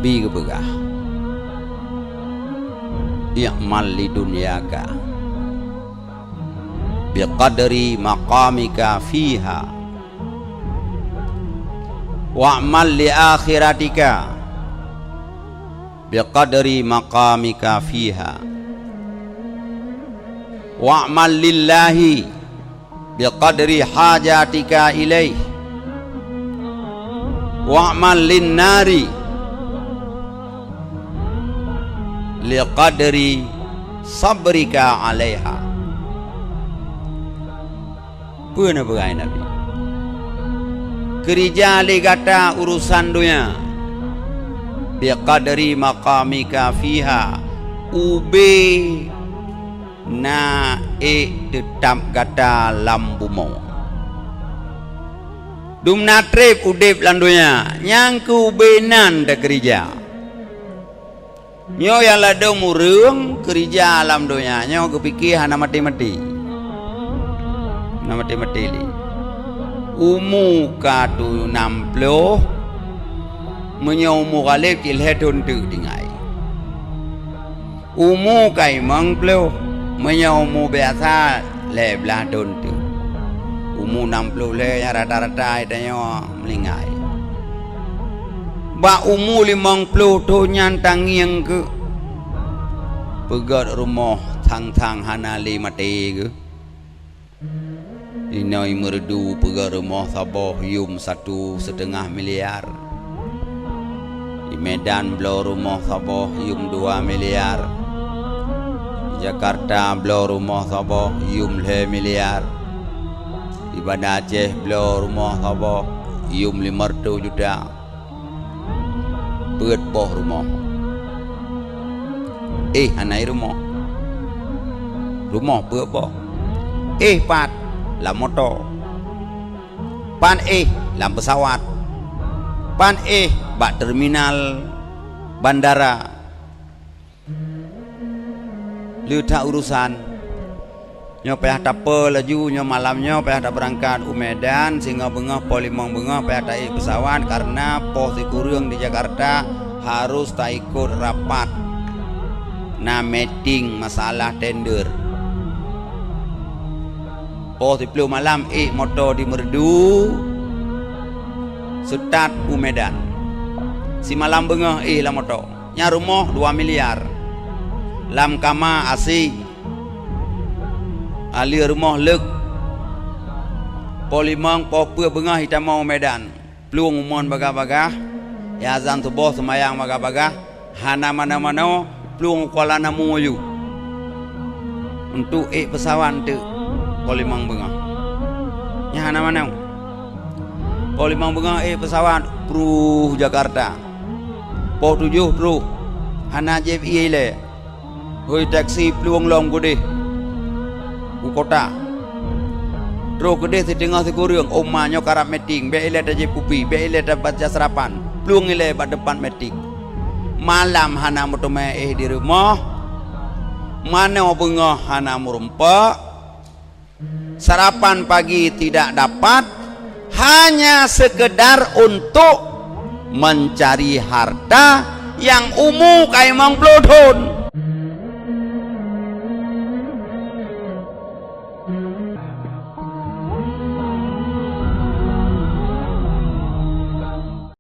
Nabi ke begah i'mal li dunyaka biqadri maqamika fiha wa'mal li akhiratika biqadri maqamika fiha wa'mal lillahi biqadri hajatika ilaih wa'mal linnari liqadri sabrika alaiha. Pernah berai Nabi kerja li kata urusan dunia biqadri maqamika fiha ube na tetap kata lambumo dum natrep udep landunya yang ku benan da kerja nyo yang lado murung kerja alam dunia nyo kepikir hana mati-mati na mati-mati li umu katu 60 menyo umu galep til hedon tu dingai umu kai mangplo menyo umu biasa le belah don tu umu 60 le yang rata-rata itanyo melingai ba umu 50 tu nyantang yang ke pegat rumah thang-thang hanali mati ke inai merdu pegat rumah Sabah yum 1,5 miliar di Medan belo rumah Sabah yum 2 miliar Jakarta belo rumah Sabah yum 5 miliar di Banda Aceh belo rumah Sabah yum 500 juta pegat boh rumah anai rumah pegat boh pat lam motor pan lam pesawat pan bak terminal bandara letak urusan nyo payah tape laju nyo malamnya payah tak berangkat Medan sehingga bengah polimong bengah payah tak pesawat karena pos kurang di Jakarta harus tak ikut rapat na meeting masalah tender pos 10 malam motor di merdu start Medan si malam bengah lah motor nya rumah 2 miliar lam kama asing ali rumah lek polimang popua bengah hitam mau Medan peluang umon bagah-bagah ya azan subuh semayang bagah-bagah hana mana-mana peluang Kuala Namu untuk pesawat tu polimang bengah nya hana mana polimang bengah pesawat Pruh Jakarta po 7 Pruh hana JPI le hoi taksi peluang long gede kota terus gede setengah sekurang omanya karap meeting be ile ada pupi be ile ada baca sarapan peluang ile bak depan meeting malam hana mutome di rumah mana bengah hana murumpa sarapan pagi tidak dapat hanya sekedar untuk mencari harta yang umu kaimang blodon